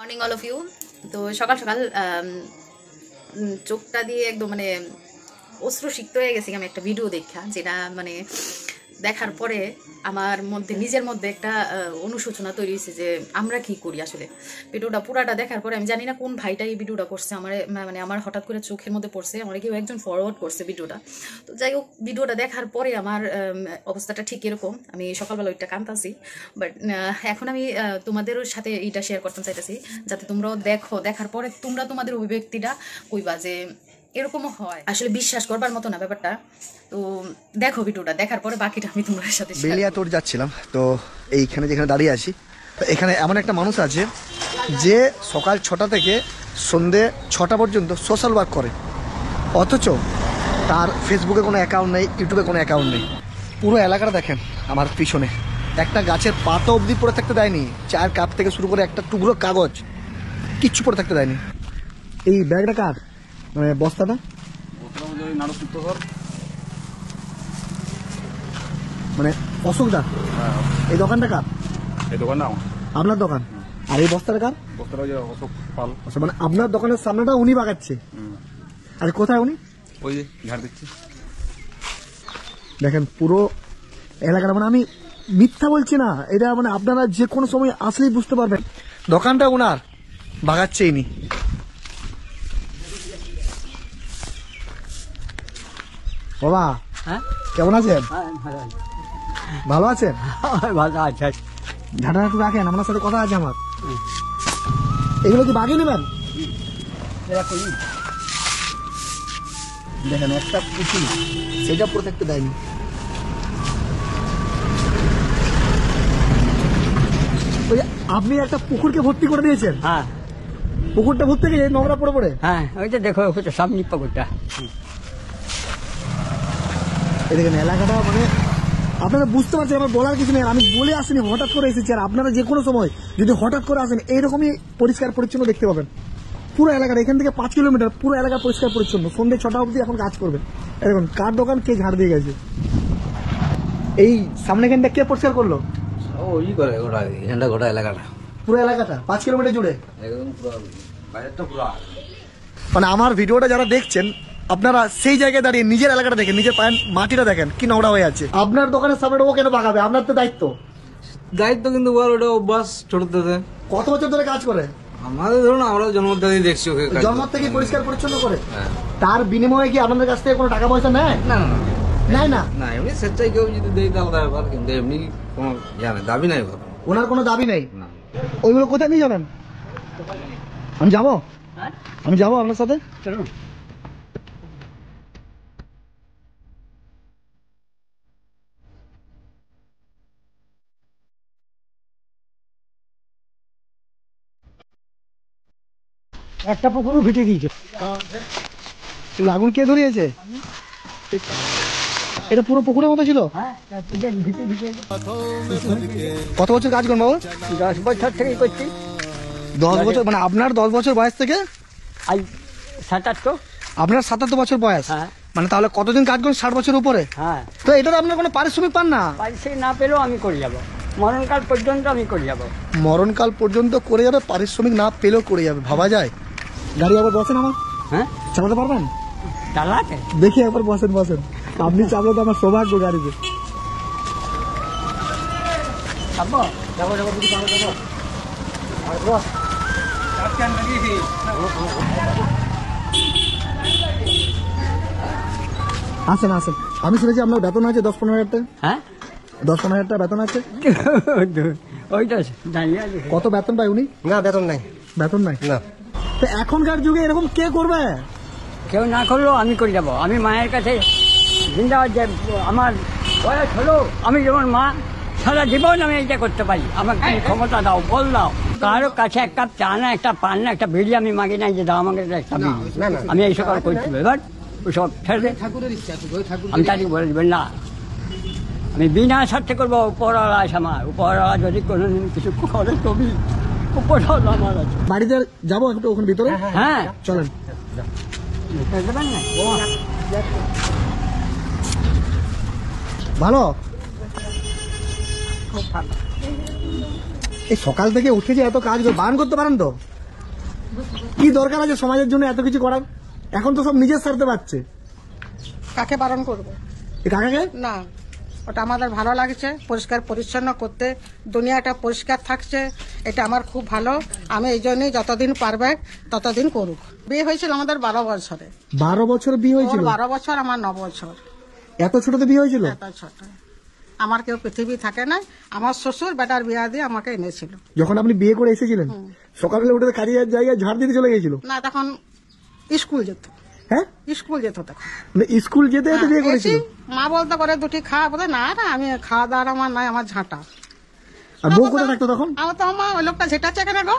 Morning all of you. তো সকাল সকাল চোখটা দিয়ে একদম মানে অশ্রুসিক্ত হয়ে গেছি আমি একটা ভিডিও দেখা, যেটা মানে দেখার পরে আমার মধ্যে নিজের মধ্যে একটা অনুশোচনা তৈরি হয়েছে যে আমরা কি করি আসলে। ভিডিওটা পুরাটা দেখার পরে আমি জানি না কোন ভাইটা এই ভিডিওটা করছে, আমার মানে আমার হঠাৎ করে চোখের মধ্যে পড়ছে, আমার কেউ একজন ফরওয়ার্ড করছে ভিডিওটা। তো যাই হোক, ভিডিওটা দেখার পরে আমার অবস্থাটা ঠিক এরকম, আমি সকালবেলা ওইটা কাঁদতাছি। বাট এখন আমি তোমাদেরও সাথে এইটা শেয়ার করতে চাইতেছি, যাতে তোমরাও দেখো, দেখার পরে তোমরা তোমাদের অভিব্যক্তিটা কইবা যে এরকমও হয়, আসলে বিশ্বাস করবার মতো না ব্যাপারটা। তো দেখো ভিডিওটা, দেখার পরে বাকিটা আমি তোমাদের সাথে বেলিয়াটোর যাচ্ছিলাম। তো এইখানে যেখানে দাঁড়িয়ে আছি, এখানে এমন একটা মানুষ আছে যে সকাল 6টা থেকে সন্ধে 6টা পর্যন্ত সোশ্যাল ওয়ার্ক করে, অথচ তার ফেসবুকে কোনো অ্যাকাউন্ট নেই, ইউটিউবে কোনো অ্যাকাউন্ট নেই। পুরো এলাকাটা দেখেন আমার পিছনে, একটা গাছের পাতা অবধি পড়ে থাকতে দেয়নি, চায়ের কাপ থেকে শুরু করে একটা টুকরো কাগজ কিচ্ছু পড়ে থাকতে দেয়নি। এই ব্যাগটা কার, মানে বস্তাটা? মানে অশোকদা, এই দোকানটা কার? এই দোকানটা আপনার দোকান। আর এই বস্তাটা কার? বস্তাটা অশোক পাল। আচ্ছা, মানে আপনার দোকানের সামনেটা উনি বাগাচ্ছে। আর কোথায় উনি? ওই যে ঝাড় দিচ্ছি। দেখেন পুরো এলাকাটা, মানে আমি মিথ্যা বলছি না, এটা মানে আপনারা যে কোনো সময় আসলেই বুঝতে পারবেন দোকানটা ওনার, বাগাচ্ছে ইনি। বাবা, হ্যাঁ কেমন আছেন? ভালো আছেন? ভালো আছে। ঝাঁটা একটু রাখেন, আপনার সাথে কথা আছে আমার। এগুলো কি বাগিয়ে নেবেন? দেখেন একটা পুতুল, সেটা পরে থাকতে দেয়নি। ওই যে আপনি একটা পুকুরকে ভর্তি করে দিয়েছেন, হ্যাঁ পুকুরটা ভর্তি গিয়ে নোংরা পড়ে পড়ে। হ্যাঁ, ওই যে দেখো সামনে পুকুরটা। এই দেখেন এলাকাটা, মানে আপনারা বুঝতে পারছেন, আমার বলার কিছু নেই। আমি বলে আসিনি, হঠাৎ করে এসেছি। আর আপনারা যে কোনো সময় যদি হঠাৎ করে আসেন, এইরকমই পরিষ্কার পরিচ্ছন্ন দেখতে পাবেন পুরো এলাকাটা। এখান থেকে 5 কিলোমিটার পুরো এলাকা পরিষ্কার পরিচ্ছন্ন। সন্ধ্যে 6টা অবধি এখন কাজ করবেন। এরকম কার দোকান কে ঝাড় দিয়ে গেছে? এই সামনে এখানটা কে পরিষ্কার করলো? ওই করে গোটা এখানটা, গোটা এলাকাটা, পুরো এলাকাটা 5 কিলোমিটার জুড়ে একদম পুরো বাইরেটা পুরো। মানে আমার ভিডিওটা যারা দেখছেন, আপনারা সেই জায়গায় দাঁড়িয়ে নিজের এলাকাটা দেখেন, নিজের পায়ের মাটিটা দেখেন কি নোংরা হয়ে আছে। আপনার দোকানের সামনে ও কেন বাগাবে? আপনার তো দায়িত্ব। দায়িত্ব কিন্তু বল, ওটা অভ্যাস ছোট থেকে। কত বছর ধরে কাজ করে? আমাদের ধরুন আমরা জন্ম থেকে দেখছি ওকে কাজ জন্ম করতে। থেকে পরিষ্কার পরিচ্ছন্ন করে। হ্যাঁ। তার বিনিময়ে কি আপনাদের কাছ থেকে কোনো টাকা পয়সা নেয়? না না না, নেয় না। না এমনি স্বেচ্ছায় কেউ যদি দেয় তাহলে ব্যাপার, কিন্তু এমনি কোনো জানে দাবি নাই ভাবে। ওনার কোনো দাবি নেই। না ওইগুলো কোথায় নিয়ে যাবেন? আমি যাবো, আমি যাবো আপনার সাথে। চলুন। একটা পুকুরও ফিটে দিয়েছে। আগুন কে ধরিয়েছে? এটা পুরো পুকুরের মতো ছিল। কত বছর কাজ করেন বাবু? 10 বছর থেকেই করছি। 10 বছর, মানে আপনার 10 বছর বয়স থেকে? আজ 77। আপনার 77 বছর বয়স। হ্যাঁ মানে তাহলে কতদিন কাজ করেন? 60 বছর উপরে। হ্যাঁ, তো এটা তো আপনার কোনো পারিশ্রমিক পান না। পারিশ্রমিক না পেলেও আমি করে যাব, মরণকাল পর্যন্ত আমি করে যাব। মরণকাল পর্যন্ত করে যাবে, পারিশ্রমিক না পেলেও করে যাবে, ভাবা যায়? গাড়ি আবার বসেন, আমার হ্যাঁ, চালাতে পারবেন? চালাতে দেখি একবার বসেন, বসেন। আপনি চাপলে তো আমার সৌভাগ্য গাড়িতে। যাবো যাবো যাবো যাবো। আসেন আসেন। আমি শুনেছি আপনার বেতন আছে 10-15 হাজার টাকা। হ্যাঁ 10-15 হাজার টাকা বেতন আছে। ওইটা দাঁড়িয়ে আছে। কত বেতন পায় উনি? না বেতন নাই। বেতন নাই না, তো এখনকার যুগে এরকম কে করবে? কেউ না করলেও আমি করে যাব। আমি মায়ের কাছে জিন্দাবাদ, যে আমার বয়স হলো, আমি যেমন মা সারা জীবন আমি এইটা করতে পারি। আমাকে তুমি ক্ষমতা দাও, বল দাও। কারো কাছে এক কাপ চা না, একটা পান না, একটা বিড়ি আমি মাগি নাই যে দাও আমাকে একটা বিড়ি। আমি এই সকাল করছি, এবার ওসব ছেড়ে দে। আমি তাকে বলে দেবেন না, আমি বিনা স্বার্থে করবো। উপরওয়ালা আছে আমার, উপরওয়ালা যদি কোনোদিন কিছু করে তবে উপরওয়ালা আমার আছে। বাড়িতে যাবো একটু ওখানে ভিতরে। হ্যাঁ চলেন। দেবেন না? ভালো। খুব ভালো। এই সকাল থেকে উঠে যে এত কাজ বান করতে পারেন তো? কি দরকার আছে সমাজের জন্য এত কিছু করার? এখন তো সব নিজের স্বার্থে পাচ্ছে। কাকে বারণ করবো? এই কাকাকে না, ওটা আমাদের ভালো লাগছে, পরিষ্কার পরিচ্ছন্ন করতে, দুনিয়াটা পরিষ্কার থাকছে, এটা আমার খুব ভালো। আমি এই জন্যই যতদিন পারবে ততদিন করুক। বিয়ে হয়েছিল আমাদের 12 বছরে। 12 বছর বিয়ে হয়েছিল? 12 বছর, আমার 9 বছর। এত ছোটতে বিয়ে হয়েছিল? এত ছোট। আমার কেউ পৃথিবী থাকে না, আমার শ্বশুর বেটার বিয়া দিয়ে আমাকে এনেছিল। যখন আপনি বিয়ে করে এসেছিলেন সকালবেলা উঠে কাজের জায়গায় ঝাড় দিতে চলে গেছিল? না, তখন স্কুল যেত। হ্যাঁ, স্কুল যেত তখন। মানে স্কুল যেতে যেতে বিয়ে করেছিল? মা বলতে করে দুটি খাওয়া, বলে না না আমি খাওয়া দাওয়ার আমার নাই, আমার ঝাঁটা। আর বউ কোথায় থাকতো তখন? আমার তো মা, ওই লোকটা ঝেঁটাচ্ছে কেন গো,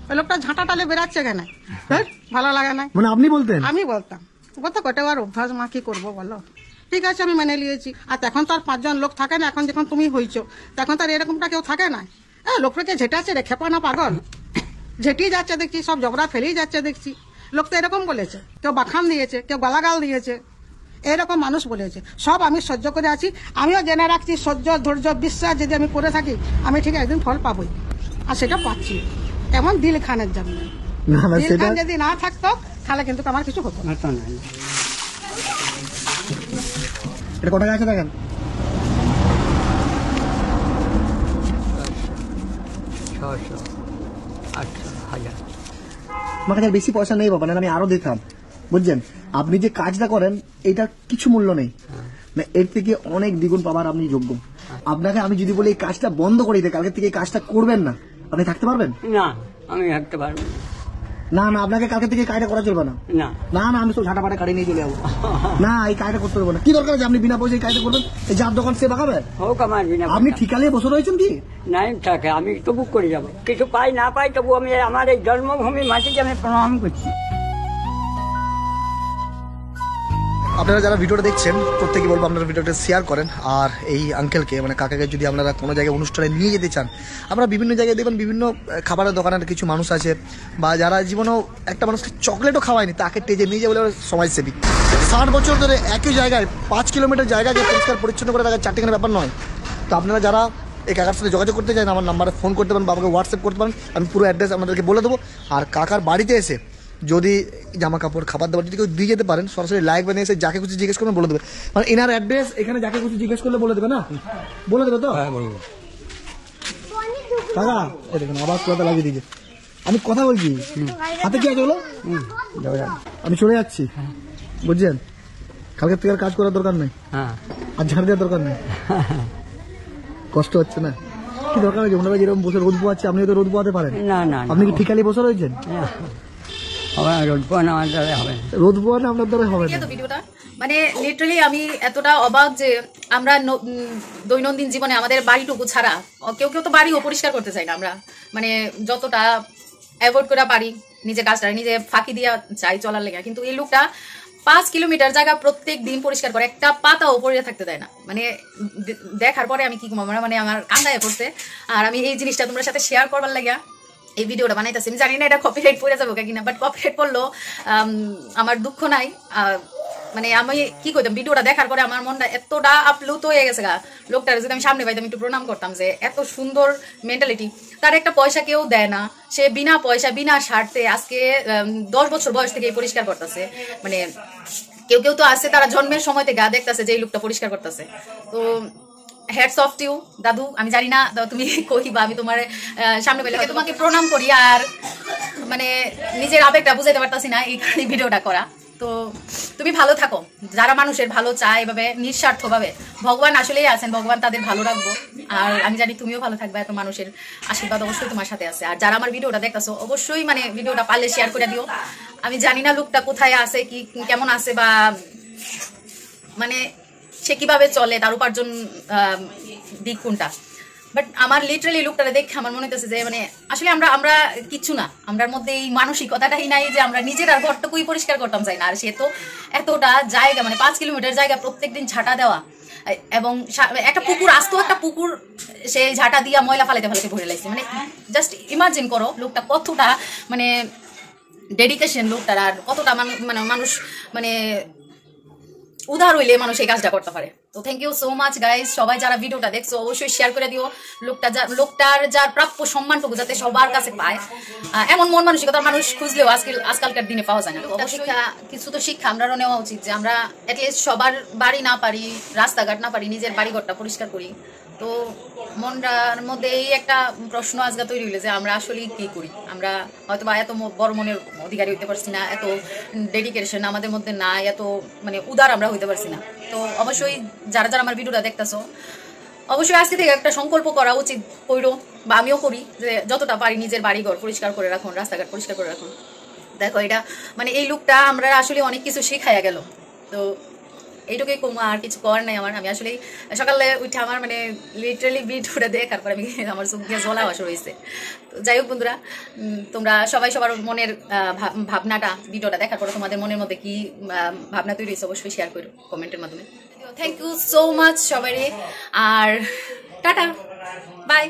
ওই লোকটা ঝাঁটা টালে বেরাচ্ছে কেন, ভালো লাগে না। মানে আপনি বলতেন? আমি বলতাম, বলতো কটে আর অভ্যাস, মা কি করবো বলো। ঠিক আছে, আমি মেনে নিয়েছি। আর তখন তো আর 5 জন লোক থাকে না, এখন যখন তুমি হইছো তখন তো আর এরকমটা কেউ থাকে না। লোকটাকে ঝেঁটাচ্ছে রে, খেপা না পাগল, ঝেঁটিয়ে যাচ্ছে দেখছি, সব জবরা ফেলেই যাচ্ছে দেখছি। লোক তো এরকম বলেছে, কেউ বাখান দিয়েছে, কেউ গালাগাল দিয়েছে, এরকম মানুষ বলেছে। সব আমি সহ্য করে আছি। আমিও জেনে রাখছি সহ্য, ধৈর্য, বিশ্বাস যদি আমি করে থাকি আমি ঠিক একদিন ফল পাবোই, আর সেটা পাচ্ছি। এমন দিল খানের জন্য। না না, দিল সেটা খান যদি না থাকতো তাহলে কিন্তু আমার কিছু হতো না। এটা কত টাকা আছে দেখেন? 600, 800, 1000। আমার কাছে আর বেশি পয়সা নেই বাবা, না আমি আরো দিতাম। বুঝছেন, আপনি যে কাজটা করেন এটার কিছু মূল্য নেই, না এর থেকে অনেক দ্বিগুণ পাবার আপনি যোগ্য। আপনাকে আমি যদি বলি এই কাজটা বন্ধ করে দিতে, কালকে থেকে এই কাজটা করবেন না, আপনি থাকতে পারবেন? না, আমি থাকতে পারবো না। না না, আপনাকে কালকে থেকে কাজটা করা চলবে না। না না না, আমি সব ঝাঁটা পাটা কাটিয়ে নিয়ে চলে যাবো। না, এই কাজটা করতে পারবো না। কি দরকার আছে আপনি বিনা পয়সায় কাজটা করবেন? এই যার দোকান সে বাগাবে? হোক আমার বিনা আপনি পয়সা। ঠিকালে বসে রয়েছেন কি? নাই থাকে, আমি তবু করে যাব, কিছু পাই না পাই তবু আমি আমার এই জন্মভূমি মাটিকে আমি প্রণাম করছি। আপনারা যারা ভিডিওটা দেখছেন প্রত্যেকে বলবো আপনারা ভিডিওটা শেয়ার করেন। আর এই আঙ্কেলকে মানে কাকাকে যদি আপনারা কোনো জায়গায় অনুষ্ঠানে নিয়ে যেতে চান, আপনারা বিভিন্ন জায়গায় দেখবেন বিভিন্ন খাবারের দোকানের কিছু মানুষ আছে বা যারা জীবনেও একটা মানুষকে চকলেটও খাওয়ায়নি তাকে টেজে নিয়ে যাবে বলে সমাজসেবী। 60 বছর ধরে একই জায়গায় 5 কিলোমিটার জায়গাকে পরিষ্কার পরিচ্ছন্ন করে রাখার চারটিখানে ব্যাপার নয়। তো আপনারা যারা এই কাকার সাথে যোগাযোগ করতে চান আমার নাম্বারে ফোন করতে পারেন বা আমাকে হোয়াটসঅ্যাপ করতে পারেন, আমি পুরো অ্যাড্রেস আপনাদেরকে বলে দেবো। আর কাকার বাড়িতে এসে যদি জামা কাপড় খাবার দাবার যদি কেউ দিয়ে যেতে পারেন, সরাসরি লাইভ বানিয়ে এসে যাকে কিছু জিজ্ঞেস করবেন বলে দেবে। মানে এনার অ্যাড্রেস এখানে যাকে কিছু জিজ্ঞেস করলে বলে দেবে না? বলে দেবে তো? হ্যাঁ বলবো। কাকা এই দেখুন আবার কথা লাগিয়ে দিয়েছে। আমি কথা বলছি, হাতে কি আছে বলো? আমি চলে যাচ্ছি, বুঝছেন? কালকে থেকে আর কাজ করার দরকার নেই, হ্যাঁ, আর ঝাড় দেওয়ার দরকার নেই। কষ্ট হচ্ছে না? কি দরকার আছে? ওনারা যেরকম বসে রোদ পোয়াচ্ছে আপনি তো রোদ পোয়াতে পারেন। না না, আপনি কি ঠিকালি বসে রয়েছেন? রোদ পোয়ানো আমার দ্বারা হবে না। রোদ পোয়ানো আপনার দ্বারা হবে না। তো ভিডিওটা মানে লিটারালি আমি এতটা অবাক যে আমরা দৈনন্দিন জীবনে আমাদের বাড়িটুকু ছাড়া কেউ কেউ তো বাড়িও পরিষ্কার করতে চাই না। আমরা মানে যতটা অ্যাভয়েড করে পারি নিজে কাজটা নিজে ফাঁকি দিয়া চাই চলার লেগে, কিন্তু এই লোকটা 5 কিলোমিটার জায়গা প্রত্যেক দিন পরিষ্কার করে, একটা পাতাও পড়ে থাকতে দেয় না। মানে দেখার পরে আমি কি মানে আমার কান্দায় পড়ছে। আর আমি এই জিনিসটা তোমার সাথে শেয়ার করবার লাগিয়া এই ভিডিওটা বানাইতেছি। আমি জানি না এটা কপিরাইট পড়ে যাবো কিনা, বাট কপিরাইট পড়লো আমার দুঃখ নাই। মানে আমি কি করতাম, ভিডিওটা দেখার পরে আমার মনটা এতটা আপ্লুত হয়ে গেছে গা। লোকটার যদি আমি সামনে পাইতাম একটু প্রণাম করতাম যে এত সুন্দর মেন্টালিটি। তার একটা পয়সা কেউ দেয় না, সে বিনা পয়সা বিনা স্বার্থে আজকে 10 বছর বয়স থেকে পরিষ্কার করতেছে। মানে কেউ কেউ তো আছে তারা জন্মের সময় থেকে দেখতেছে যে এই লোকটা পরিষ্কার করতেছে। তো হ্যাটস অফ টু দাদু। আমি জানি না তুমি কহিবা, আমি তোমার সামনে পেলে তোমাকে প্রণাম করি। আর মানে নিজের আবেগটা বুঝাইতে পারতাছি না এই ভিডিওটা করা। তো তুমি ভালো থাকো, যারা মানুষের ভালো চায় এভাবে নিঃস্বার্থভাবে, ভগবান আসলেই আছেন, ভগবান তাদের ভালো রাখবো। আর আমি জানি তুমিও ভালো থাকবে, এত মানুষের আশীর্বাদ অবশ্যই তোমার সাথে আছে। আর যারা আমার ভিডিওটা দেখতেছো অবশ্যই মানে ভিডিওটা পারলে শেয়ার করে দিও। আমি জানি না লোকটা কোথায় আছে, কি কেমন আছে, বা মানে সে কিভাবে চলে, তার উপার্জন দিক কোনটা, বাট আমার লিটারালি লোকটা দেখে আমার মনে হচ্ছে যে মানে আসলে আমরা কিচ্ছু না, আমরার মধ্যে এই মানসিকতাটাই নাই যে আমরা নিজের আর ঘরটুকুই পরিষ্কার করতাম চাই না। আর সে তো এতটা জায়গা মানে 5 কিলোমিটার জায়গা প্রত্যেকদিন ঝাঁটা দেওয়া, এবং একটা পুকুর আসতো, একটা পুকুর সে ঝাঁটা দিয়া ময়লা ফালাইতে ভরে লাগছে। মানে জাস্ট ইমাজিন করো লোকটা কতটা মানে ডেডিকেশন লোকটার, আর কতটা মানে মানুষ মানে উদার হইলে মানুষ এই কাজটা করতে পারে। তো thank you so much guys, সবাই যারা ভিডিওটা দেখছো অবশ্যই শেয়ার করে দিও। লোকটার যার প্রাপ্য সম্মানটুকু যাতে সবার কাছে পায়, এমন মন মানসিকতার মানুষ খুঁজলেও আজকালকার দিনে পাওয়া যায় না। শিক্ষা কিছু তো শিক্ষা আমরাও নেওয়া উচিত, যে আমরা অ্যাটলিস্ট সবার বাড়ি না পারি, রাস্তাঘাট না পারি, নিজের বাড়িঘরটা পরিষ্কার করি। তো মনটার মধ্যে এই একটা প্রশ্ন আজকে তৈরি হইলে যে আমরা আসলে কি করি। আমরা হয়তো বা এত বড় মনের অধিকারী হইতে পারছি না, এত ডেডিকেশন আমাদের মধ্যে নাই, এত মানে উদার আমরা হইতে পারছি না। তো অবশ্যই যারা যারা আমার ভিডিওটা দেখতেছো, অবশ্যই আজকে থেকে একটা সংকল্প করা উচিত, কইরো বা আমিও করি, যে যতটা পারি নিজের বাড়িঘর পরিষ্কার করে রাখুন, রাস্তাঘাট পরিষ্কার করে রাখুন। দেখো এটা মানে এই লুকটা আমরা আসলে অনেক কিছু শিখাইয়া গেল। তো এইটুকুই কমা, আর কিছু করার নাই আমার। আমি আসলে সকালে উঠে আমার মানে লিটারালি ভিডিওটা দেখার পর আমি আমার চোখ দিয়ে জলা আসা রয়েছে। তো যাই হোক বন্ধুরা, তোমরা সবাই সবার মনের ভাবনাটা ভিডিওটা দেখার পর তোমাদের মনের মধ্যে কি ভাবনা তৈরি হয়েছে অবশ্যই শেয়ার করো কমেন্টের মাধ্যমে। থ্যাংক ইউ সো মাচ সবাই, আর টাটা বাই।